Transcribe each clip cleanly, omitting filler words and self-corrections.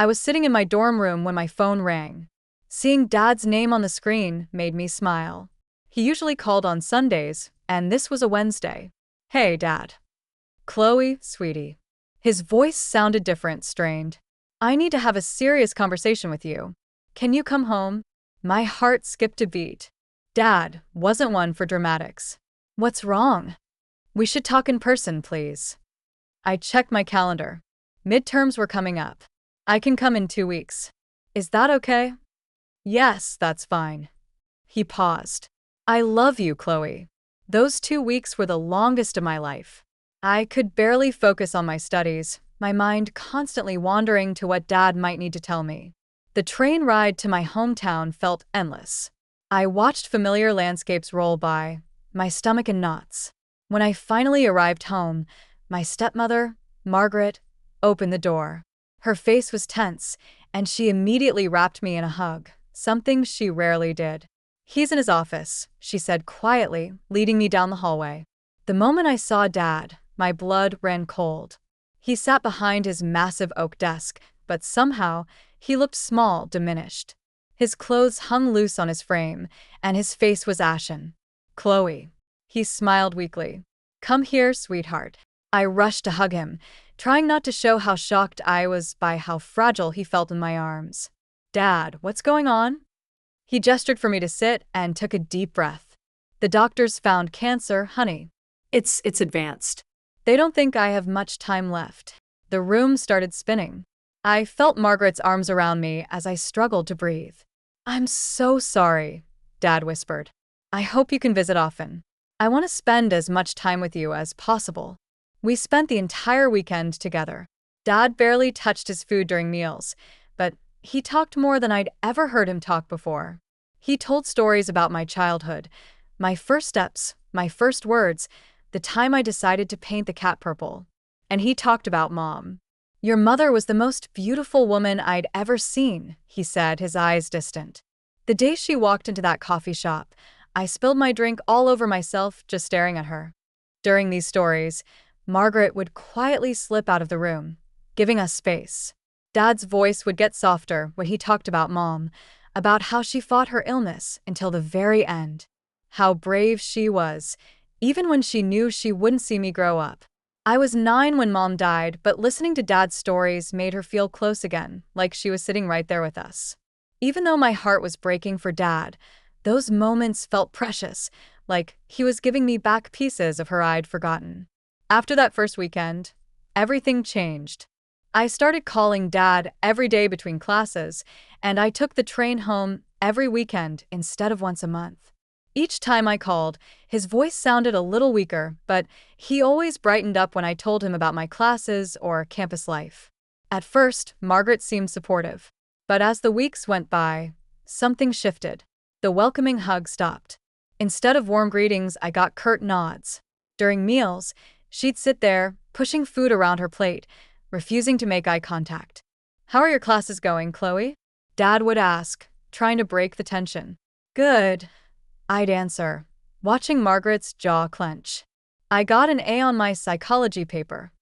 I was sitting in my dorm room when my phone rang. Seeing Dad's name on the screen made me smile. He usually called on Sundays, and this was a Wednesday. "Hey, Dad." "Chloe, sweetie." His voice sounded different, strained. "I need to have a serious conversation with you. Can you come home?" My heart skipped a beat. Dad wasn't one for dramatics. "What's wrong?" "We should talk in person, please." I checked my calendar. Midterms were coming up. "I can come in 2 weeks. Is that okay?" "Yes, that's fine." He paused. "I love you, Chloe." Those 2 weeks were the longest of my life. I could barely focus on my studies, my mind constantly wandering to what Dad might need to tell me. The train ride to my hometown felt endless. I watched familiar landscapes roll by, my stomach in knots. When I finally arrived home, my stepmother, Margaret, opened the door. Her face was tense, and she immediately wrapped me in a hug, something she rarely did. "He's in his office," she said quietly, leading me down the hallway. The moment I saw Dad, my blood ran cold. He sat behind his massive oak desk, but somehow, he looked small, diminished. His clothes hung loose on his frame, and his face was ashen. "Chloe." He smiled weakly. "Come here, sweetheart." I rushed to hug him, trying not to show how shocked I was by how fragile he felt in my arms. "Dad, what's going on?" He gestured for me to sit and took a deep breath. "The doctors found cancer, honey. It's advanced. They don't think I have much time left." The room started spinning. I felt Margaret's arms around me as I struggled to breathe. "I'm so sorry," Dad whispered. "I hope you can visit often. I want to spend as much time with you as possible." We spent the entire weekend together. Dad barely touched his food during meals, but he talked more than I'd ever heard him talk before. He told stories about my childhood, my first steps, my first words, the time I decided to paint the cat purple. And he talked about Mom. "Your mother was the most beautiful woman I'd ever seen," he said, his eyes distant. "The day she walked into that coffee shop, I spilled my drink all over myself just staring at her." During these stories, Margaret would quietly slip out of the room, giving us space. Dad's voice would get softer when he talked about Mom, about how she fought her illness until the very end. How brave she was, even when she knew she wouldn't see me grow up. I was 9 when Mom died, but listening to Dad's stories made her feel close again, like she was sitting right there with us. Even though my heart was breaking for Dad, those moments felt precious, like he was giving me back pieces of her I'd forgotten. After that first weekend, everything changed. I started calling Dad every day between classes, and I took the train home every weekend instead of once a month. Each time I called, his voice sounded a little weaker, but he always brightened up when I told him about my classes or campus life. At first, Margaret seemed supportive, but as the weeks went by, something shifted. The welcoming hug stopped. Instead of warm greetings, I got curt nods. During meals, she'd sit there, pushing food around her plate, refusing to make eye contact. "How are your classes going, Chloe?" Dad would ask, trying to break the tension. "Good," I'd answer, watching Margaret's jaw clench. "I got an A on my psychology paper."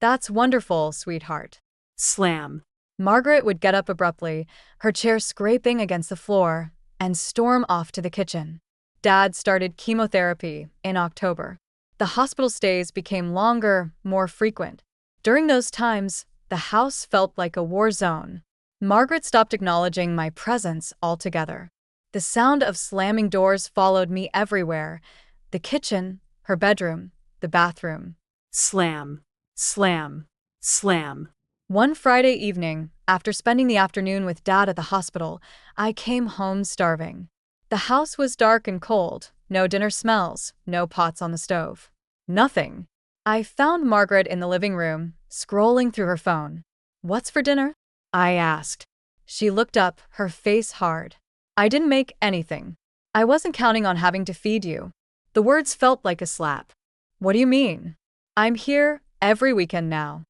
"That's wonderful, sweetheart." Slam. Margaret would get up abruptly, her chair scraping against the floor, and storm off to the kitchen. Dad started chemotherapy in October. The hospital stays became longer, more frequent. During those times, the house felt like a war zone. Margaret stopped acknowledging my presence altogether. The sound of slamming doors followed me everywhere. The kitchen, her bedroom, the bathroom. Slam, slam, slam. One Friday evening, after spending the afternoon with Dad at the hospital, I came home starving. The house was dark and cold, no dinner smells, no pots on the stove. Nothing. I found Margaret in the living room, scrolling through her phone. "What's for dinner?" I asked. She looked up, her face hard. "I didn't make anything. I wasn't counting on having to feed you." The words felt like a slap. "What do you mean?" "I'm here every weekend now."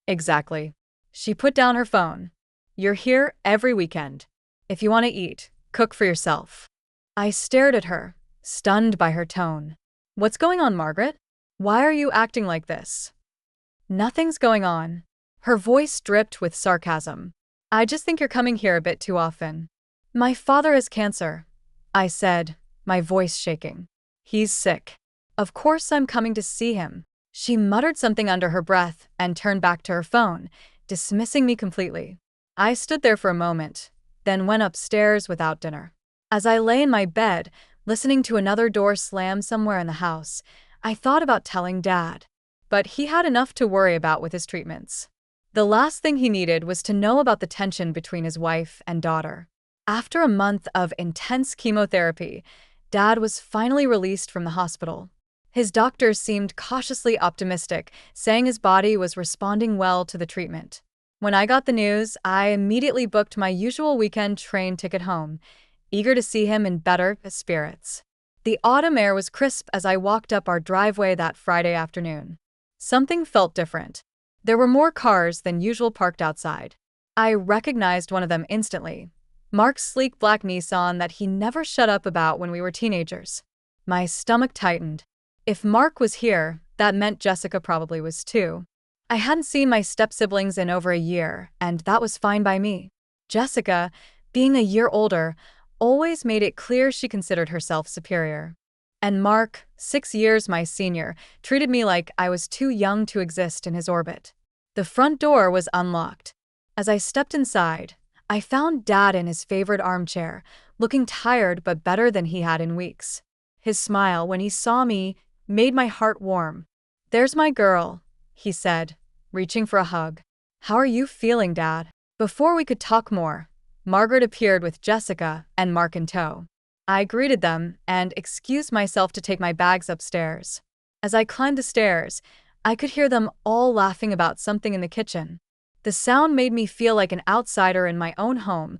"Exactly." She put down her phone. "You're here every weekend. If you want to eat, cook for yourself." I stared at her, stunned by her tone. "What's going on, Margaret? Why are you acting like this?" "Nothing's going on." Her voice dripped with sarcasm. I just think you're coming here a bit too often. My father has cancer, I said, my voice shaking. He's sick. Of course I'm coming to see him. She muttered something under her breath and turned back to her phone, dismissing me completely. I stood there for a moment, then went upstairs without dinner. As I lay in my bed, listening to another door slam somewhere in the house, I thought about telling Dad. But he had enough to worry about with his treatments. The last thing he needed was to know about the tension between his wife and daughter. After a month of intense chemotherapy, Dad was finally released from the hospital. His doctors seemed cautiously optimistic, saying his body was responding well to the treatment. When I got the news, I immediately booked my usual weekend train ticket home, eager to see him in better spirits. The autumn air was crisp as I walked up our driveway that Friday afternoon. Something felt different. There were more cars than usual parked outside. I recognized one of them instantly. Mark's sleek black Nissan that he never shut up about when we were teenagers. My stomach tightened. If Mark was here, that meant Jessica probably was too. I hadn't seen my step-siblings in over a year, and that was fine by me. Jessica, being a year older, always made it clear she considered herself superior. And Mark, 6 years my senior, treated me like I was too young to exist in his orbit. The front door was unlocked. As I stepped inside, I found Dad in his favorite armchair, looking tired but better than he had in weeks. His smile when he saw me made my heart warm. "There's my girl," he said, reaching for a hug. "How are you feeling, Dad?" Before we could talk more, Margaret appeared with Jessica and Mark in tow. I greeted them and excused myself to take my bags upstairs. As I climbed the stairs, I could hear them all laughing about something in the kitchen. The sound made me feel like an outsider in my own home,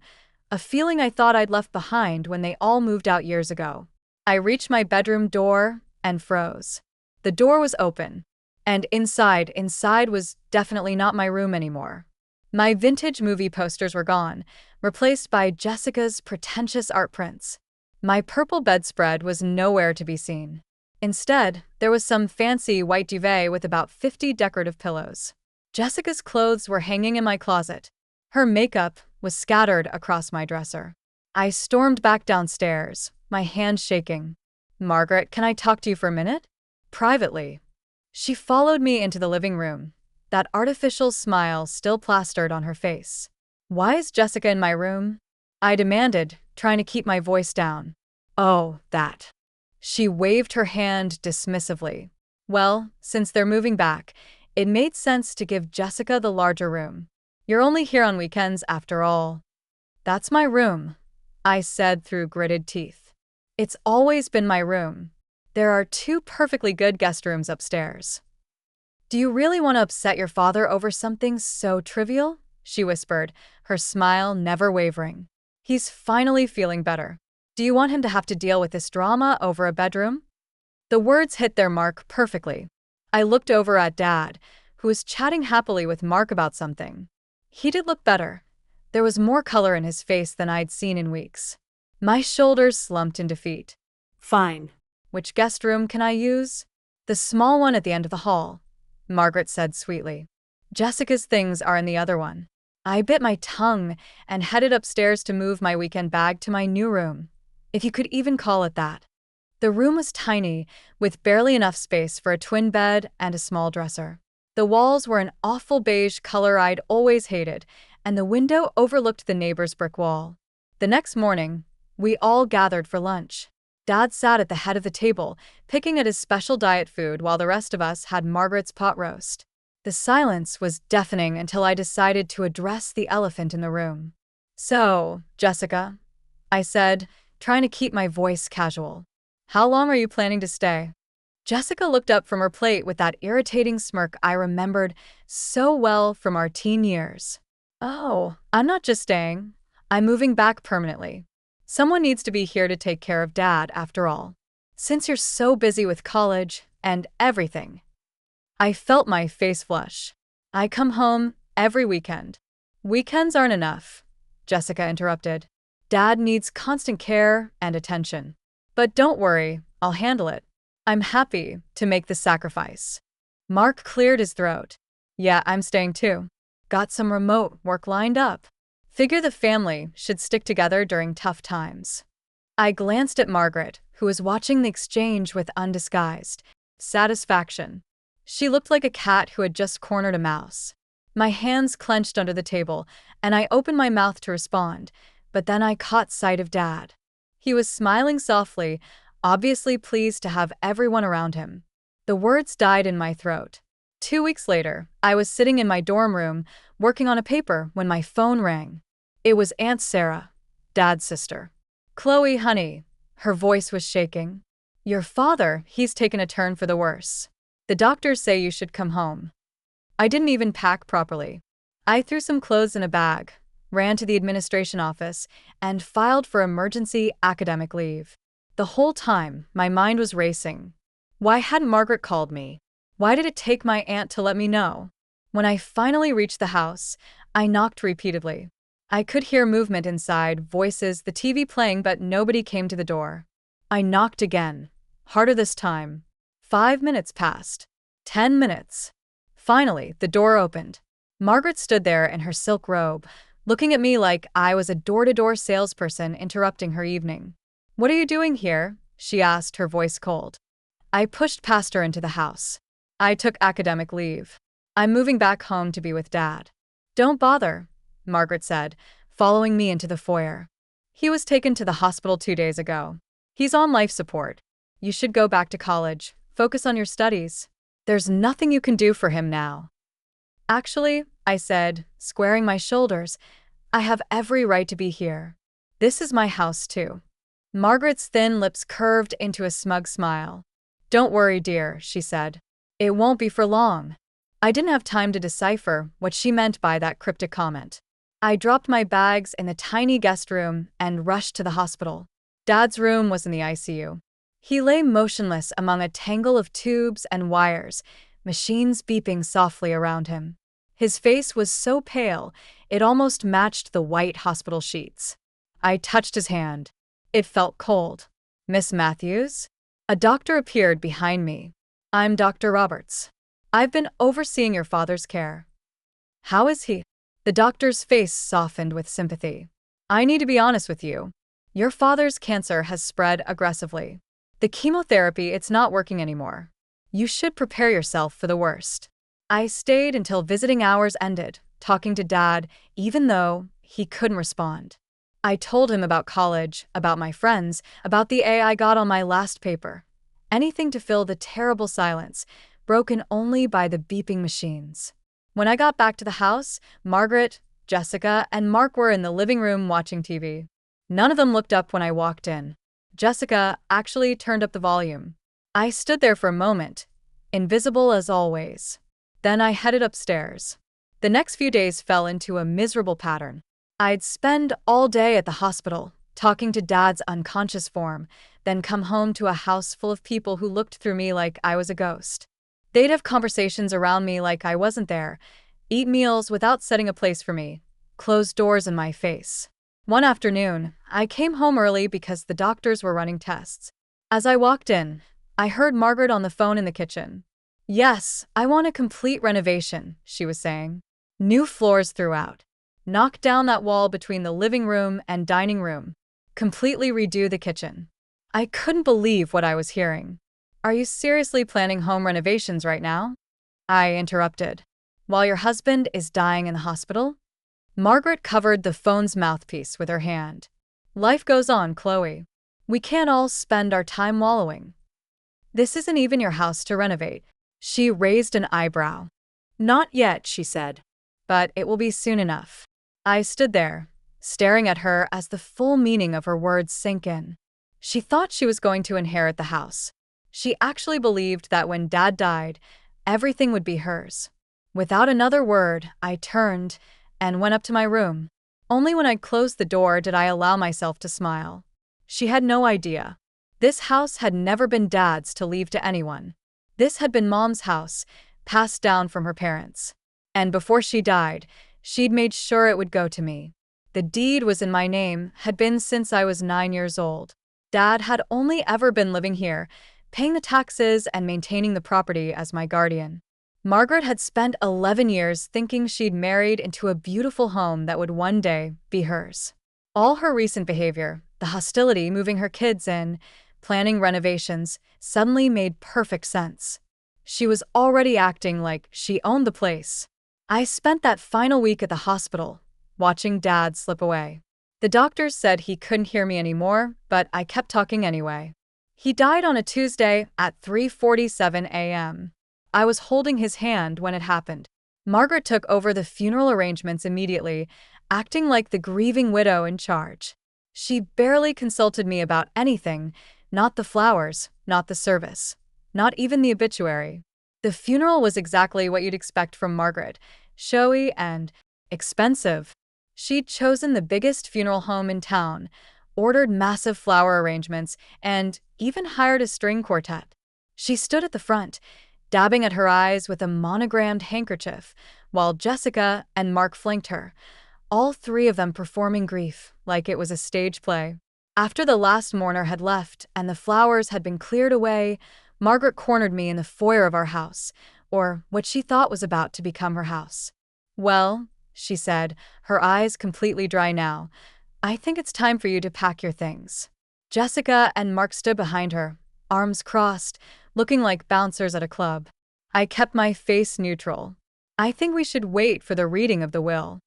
a feeling I thought I'd left behind when they all moved out years ago. I reached my bedroom door and froze. The door was open, and inside was definitely not my room anymore. My vintage movie posters were gone, replaced by Jessica's pretentious art prints. My purple bedspread was nowhere to be seen. Instead, there was some fancy white duvet with about 50 decorative pillows. Jessica's clothes were hanging in my closet. Her makeup was scattered across my dresser. I stormed back downstairs, my hands shaking. "Margaret, can I talk to you for a minute?" "Privately." She followed me into the living room, that artificial smile still plastered on her face. "Why is Jessica in my room?" I demanded, trying to keep my voice down. "Oh, that." She waved her hand dismissively. "Well, since they're moving back, it made sense to give Jessica the larger room. You're only here on weekends after all." "That's my room," I said through gritted teeth. "It's always been my room. There are 2 perfectly good guest rooms upstairs." "Do you really want to upset your father over something so trivial?" she whispered, her smile never wavering. "He's finally feeling better. Do you want him to have to deal with this drama over a bedroom?" The words hit their mark perfectly. I looked over at Dad, who was chatting happily with Mark about something. He did look better. There was more color in his face than I'd seen in weeks. My shoulders slumped in defeat. "Fine." "Which guest room can I use?" "The small one at the end of the hall," Margaret said sweetly. "Jessica's things are in the other one." I bit my tongue and headed upstairs to move my weekend bag to my new room, if you could even call it that. The room was tiny, with barely enough space for a twin bed and a small dresser. The walls were an awful beige color I'd always hated, and the window overlooked the neighbor's brick wall. The next morning, we all gathered for lunch. Dad sat at the head of the table, picking at his special diet food while the rest of us had Margaret's pot roast. The silence was deafening until I decided to address the elephant in the room. "So, Jessica," I said, trying to keep my voice casual. "How long are you planning to stay?" Jessica looked up from her plate with that irritating smirk I remembered so well from our teen years. "Oh, I'm not just staying. I'm moving back permanently. Someone needs to be here to take care of Dad, after all. Since you're so busy with college and everything." I felt my face flush. "I come home every weekend." "Weekends aren't enough," Jessica interrupted. "Dad needs constant care and attention. But don't worry, I'll handle it. I'm happy to make the sacrifice." Mark cleared his throat. "Yeah, I'm staying too. Got some remote work lined up." Figure the family should stick together during tough times. I glanced at Margaret, who was watching the exchange with undisguised satisfaction. She looked like a cat who had just cornered a mouse. My hands clenched under the table, and I opened my mouth to respond, but then I caught sight of Dad. He was smiling softly, obviously pleased to have everyone around him. The words died in my throat. 2 weeks later, I was sitting in my dorm room, working on a paper, when my phone rang. It was Aunt Sarah, Dad's sister. "Chloe, honey." Her voice was shaking. "Your father, he's taken a turn for the worse. The doctors say you should come home." I didn't even pack properly. I threw some clothes in a bag, ran to the administration office, and filed for emergency academic leave. The whole time, my mind was racing. Why hadn't Margaret called me? Why did it take my aunt to let me know? When I finally reached the house, I knocked repeatedly. I could hear movement inside, voices, the TV playing, but nobody came to the door. I knocked again, harder this time. 5 minutes passed. 10 minutes. Finally, the door opened. Margaret stood there in her silk robe, looking at me like I was a door-to-door salesperson interrupting her evening. "What are you doing here?" she asked, her voice cold. I pushed past her into the house. "I took academic leave. I'm moving back home to be with Dad." "Don't bother," Margaret said, following me into the foyer. "He was taken to the hospital 2 days ago. He's on life support. You should go back to college, focus on your studies. There's nothing you can do for him now." "Actually," I said, squaring my shoulders, "I have every right to be here. This is my house too." Margaret's thin lips curved into a smug smile. "Don't worry, dear," she said. "It won't be for long." I didn't have time to decipher what she meant by that cryptic comment. I dropped my bags in the tiny guest room and rushed to the hospital. Dad's room was in the ICU. He lay motionless among a tangle of tubes and wires, machines beeping softly around him. His face was so pale, it almost matched the white hospital sheets. I touched his hand. It felt cold. "Miss Matthews?" A doctor appeared behind me. "I'm Dr. Roberts. I've been overseeing your father's care." "How is he?" The doctor's face softened with sympathy. "I need to be honest with you. Your father's cancer has spread aggressively. The chemotherapy, it's not working anymore. You should prepare yourself for the worst." I stayed until visiting hours ended, talking to Dad, even though he couldn't respond. I told him about college, about my friends, about the A I got on my last paper. Anything to fill the terrible silence, broken only by the beeping machines. When I got back to the house, Margaret, Jessica, and Mark were in the living room watching TV. None of them looked up when I walked in. Jessica actually turned up the volume. I stood there for a moment, invisible as always. Then I headed upstairs. The next few days fell into a miserable pattern. I'd spend all day at the hospital, talking to Dad's unconscious form, then come home to a house full of people who looked through me like I was a ghost. They'd have conversations around me like I wasn't there, eat meals without setting a place for me, close doors in my face. One afternoon, I came home early because the doctors were running tests. As I walked in, I heard Margaret on the phone in the kitchen. "Yes, I want a complete renovation," she was saying. "New floors throughout. Knock down that wall between the living room and dining room. Completely redo the kitchen." I couldn't believe what I was hearing. "Are you seriously planning home renovations right now?" I interrupted. "While your husband is dying in the hospital?" Margaret covered the phone's mouthpiece with her hand. "Life goes on, Chloe. We can't all spend our time wallowing. This isn't even your house to renovate." She raised an eyebrow. "Not yet," she said. "But it will be soon enough." I stood there, staring at her as the full meaning of her words sank in. She thought she was going to inherit the house. She actually believed that when Dad died, everything would be hers. Without another word, I turned and went up to my room. Only when I'd closed the door did I allow myself to smile. She had no idea. This house had never been Dad's to leave to anyone. This had been Mom's house, passed down from her parents. And before she died, she'd made sure it would go to me. The deed was in my name, had been since I was 9 years old. Dad had only ever been living here, paying the taxes and maintaining the property as my guardian. Margaret had spent 11 years thinking she'd married into a beautiful home that would one day be hers. All her recent behavior, the hostility moving her kids in, planning renovations, suddenly made perfect sense. She was already acting like she owned the place. I spent that final week at the hospital, watching Dad slip away. The doctors said he couldn't hear me anymore, but I kept talking anyway. He died on a Tuesday at 3:47 a.m. I was holding his hand when it happened. Margaret took over the funeral arrangements immediately, acting like the grieving widow in charge. She barely consulted me about anything, not the flowers, not the service, not even the obituary. The funeral was exactly what you'd expect from Margaret, showy and expensive. She'd chosen the biggest funeral home in town, ordered massive flower arrangements, and even hired a string quartet. She stood at the front, dabbing at her eyes with a monogrammed handkerchief, while Jessica and Mark flanked her, all three of them performing grief like it was a stage play. After the last mourner had left and the flowers had been cleared away, Margaret cornered me in the foyer of our house, or what she thought was about to become her house. "Well," she said, her eyes completely dry now, "I think it's time for you to pack your things." Jessica and Mark stood behind her, arms crossed, looking like bouncers at a club. I kept my face neutral. "I think we should wait for the reading of the will."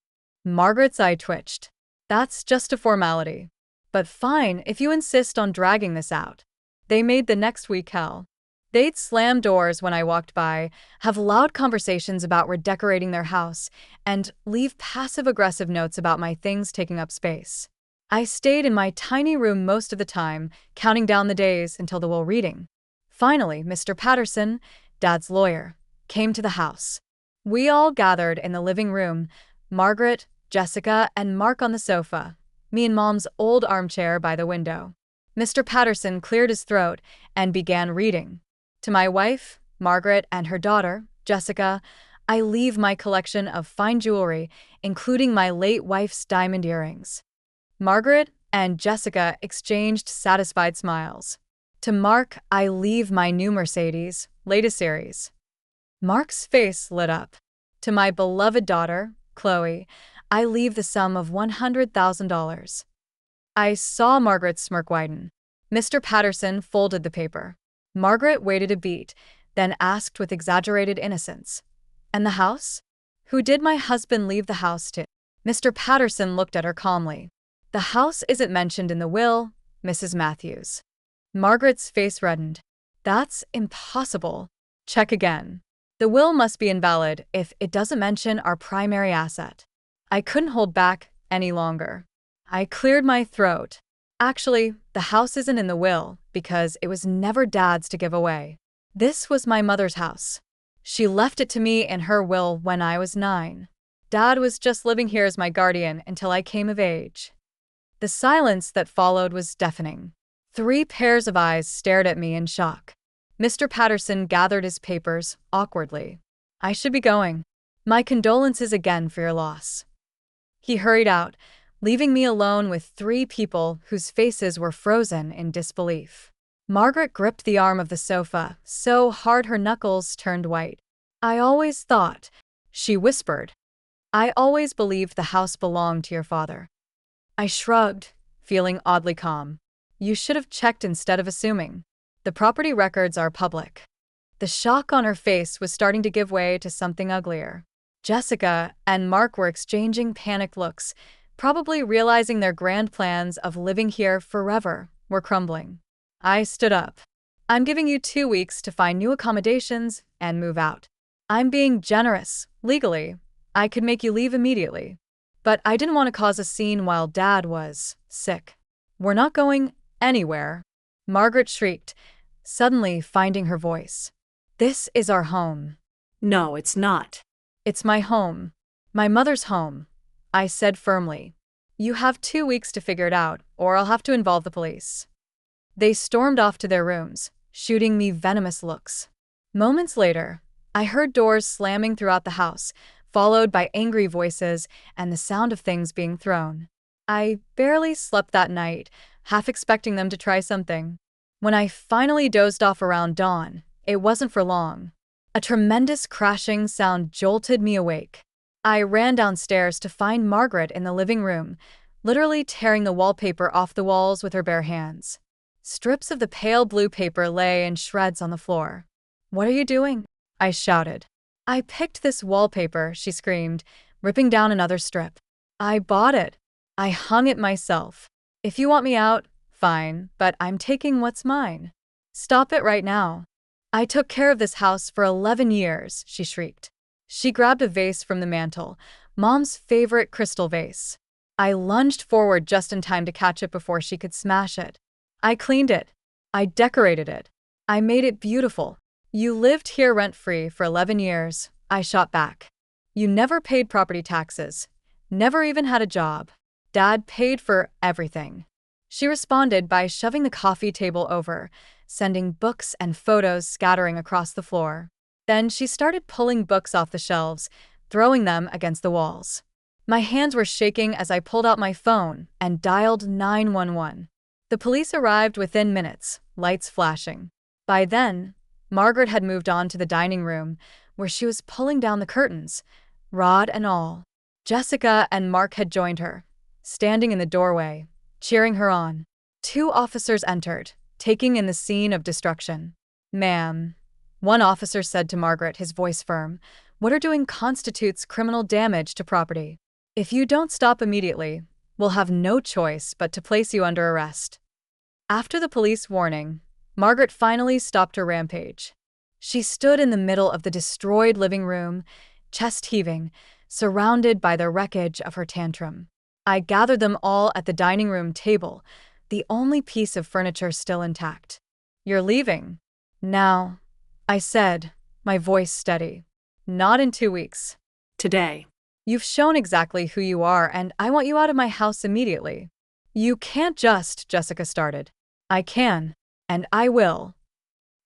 Margaret's eye twitched. "That's just a formality. But fine if you insist on dragging this out." They made the next week hell. They'd slam doors when I walked by, have loud conversations about redecorating their house, and leave passive-aggressive notes about my things taking up space. I stayed in my tiny room most of the time, counting down the days until the will reading. Finally, Mr. Patterson, Dad's lawyer, came to the house. We all gathered in the living room, Margaret, Jessica, and Mark on the sofa, me in Mom's old armchair by the window. Mr. Patterson cleared his throat and began reading. "To my wife, Margaret, and her daughter, Jessica, I leave my collection of fine jewelry, including my late wife's diamond earrings." Margaret and Jessica exchanged satisfied smiles. "To Mark, I leave my new Mercedes, latest series." Mark's face lit up. "To my beloved daughter, Chloe, I leave the sum of $100,000. I saw Margaret's smirk widen. Mr. Patterson folded the paper. Margaret waited a beat, then asked with exaggerated innocence, "And the house? Who did my husband leave the house to?" Mr. Patterson looked at her calmly. "The house isn't mentioned in the will, Mrs. Matthews." Margaret's face reddened. "That's impossible. Check again. The will must be invalid if it doesn't mention our primary asset." I couldn't hold back any longer. I cleared my throat. "Actually, the house isn't in the will because it was never Dad's to give away. This was my mother's house. She left it to me in her will when I was 9. Dad was just living here as my guardian until I came of age." The silence that followed was deafening. 3 pairs of eyes stared at me in shock. Mr. Patterson gathered his papers awkwardly. "I should be going. My condolences again for your loss." He hurried out, leaving me alone with 3 people whose faces were frozen in disbelief. Margaret gripped the arm of the sofa so hard her knuckles turned white. "I always thought," she whispered. "I always believed the house belonged to your father." I shrugged, feeling oddly calm. "You should have checked instead of assuming. The property records are public." The shock on her face was starting to give way to something uglier. Jessica and Mark were exchanging panicked looks, probably realizing their grand plans of living here forever were crumbling. I stood up. "I'm giving you 2 weeks to find new accommodations and move out. I'm being generous, legally. I could make you leave immediately. But I didn't want to cause a scene while Dad was sick." "We're not going anywhere," Margaret shrieked, suddenly finding her voice. "This is our home." "No, it's not." "It's my home. My mother's home," I said firmly. "You have 2 weeks to figure it out, or I'll have to involve the police." They stormed off to their rooms, shooting me venomous looks. Moments later, I heard doors slamming throughout the house, followed by angry voices and the sound of things being thrown. I barely slept that night, half expecting them to try something. When I finally dozed off around dawn, it wasn't for long. A tremendous crashing sound jolted me awake. I ran downstairs to find Margaret in the living room, literally tearing the wallpaper off the walls with her bare hands. Strips of the pale blue paper lay in shreds on the floor. "What are you doing?" I shouted. "I picked this wallpaper," she screamed, ripping down another strip. "I bought it. I hung it myself. If you want me out, fine, but I'm taking what's mine. Stop it right now. I took care of this house for 11 years, she shrieked. She grabbed a vase from the mantel, Mom's favorite crystal vase. I lunged forward just in time to catch it before she could smash it. I cleaned it. I decorated it. I made it beautiful. You lived here rent-free for 11 years, I shot back. You never paid property taxes. Never even had a job. Dad paid for everything. She responded by shoving the coffee table over, sending books and photos scattering across the floor. Then she started pulling books off the shelves, throwing them against the walls. My hands were shaking as I pulled out my phone and dialed 911. The police arrived within minutes, lights flashing. By then, Margaret had moved on to the dining room, where she was pulling down the curtains, rod and all. Jessica and Mark had joined her, standing in the doorway, cheering her on. 2 officers entered, taking in the scene of destruction. "Ma'am," one officer said to Margaret, his voice firm, "what are doing constitutes criminal damage to property. If you don't stop immediately, we'll have no choice but to place you under arrest." After the police warning, Margaret finally stopped her rampage. She stood in the middle of the destroyed living room, chest heaving, surrounded by the wreckage of her tantrum. I gathered them all at the dining room table, the only piece of furniture still intact. "You're leaving now," I said, my voice steady. "Not in 2 weeks. Today. You've shown exactly who you are, and I want you out of my house immediately." "You can't just," Jessica started. "I can, and I will."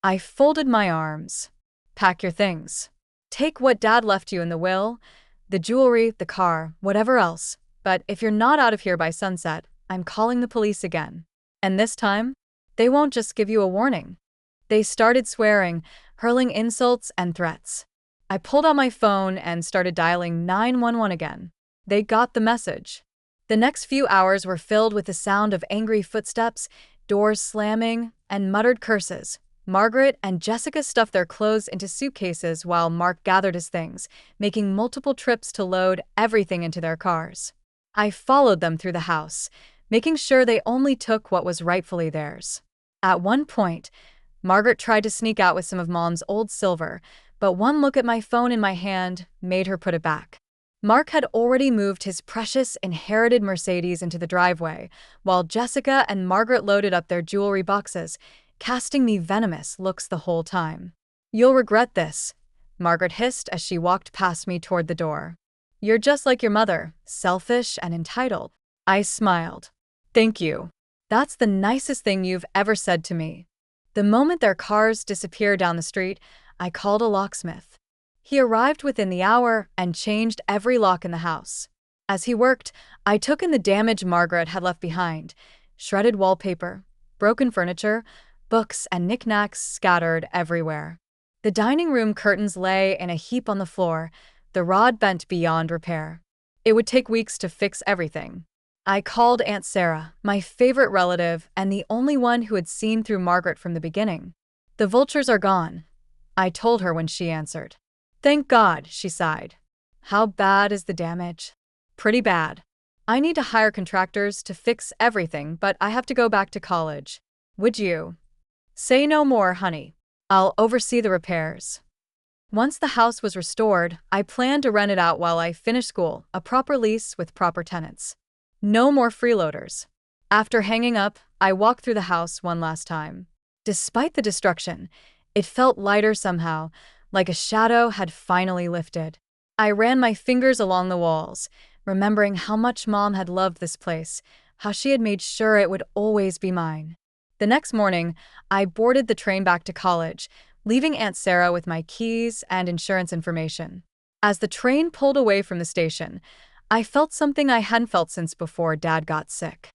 I folded my arms. "Pack your things. Take what Dad left you in the will, the jewelry, the car, whatever else. But if you're not out of here by sunset, I'm calling the police again. And this time, they won't just give you a warning." They started swearing, hurling insults and threats. I pulled out my phone and started dialing 911 again. They got the message. The next few hours were filled with the sound of angry footsteps, doors slamming, and muttered curses. Margaret and Jessica stuffed their clothes into suitcases while Mark gathered his things, making multiple trips to load everything into their cars. I followed them through the house, making sure they only took what was rightfully theirs. At one point, Margaret tried to sneak out with some of Mom's old silver, but one look at my phone in my hand made her put it back. Mark had already moved his precious inherited Mercedes into the driveway, while Jessica and Margaret loaded up their jewelry boxes, casting me venomous looks the whole time. "You'll regret this," Margaret hissed as she walked past me toward the door. "You're just like your mother, selfish and entitled." I smiled. "Thank you. That's the nicest thing you've ever said to me." The moment their cars disappeared down the street, I called a locksmith. He arrived within the hour and changed every lock in the house. As he worked, I took in the damage Margaret had left behind: shredded wallpaper, broken furniture, books and knickknacks scattered everywhere. The dining room curtains lay in a heap on the floor, the rod bent beyond repair. It would take weeks to fix everything. I called Aunt Sarah, my favorite relative and the only one who had seen through Margaret from the beginning. "The vultures are gone," I told her when she answered. "Thank God," she sighed. "How bad is the damage?" "Pretty bad. I need to hire contractors to fix everything, but I have to go back to college. Would you?" "Say no more, honey. I'll oversee the repairs." Once the house was restored, I planned to rent it out while I finished school, a proper lease with proper tenants. No more freeloaders. After hanging up, I walked through the house one last time. Despite the destruction, it felt lighter somehow, like a shadow had finally lifted. I ran my fingers along the walls, remembering how much Mom had loved this place, how she had made sure it would always be mine. The next morning, I boarded the train back to college, leaving Aunt Sarah with my keys and insurance information. As the train pulled away from the station, I felt something I hadn't felt since before Dad got sick.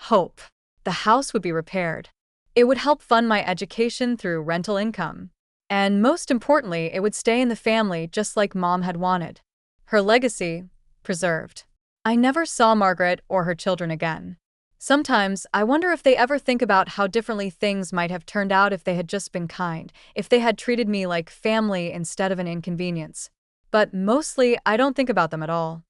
Hope. The house would be repaired. It would help fund my education through rental income. And most importantly, it would stay in the family just like Mom had wanted. Her legacy preserved. I never saw Margaret or her children again. Sometimes, I wonder if they ever think about how differently things might have turned out if they had just been kind, if they had treated me like family instead of an inconvenience. But mostly, I don't think about them at all.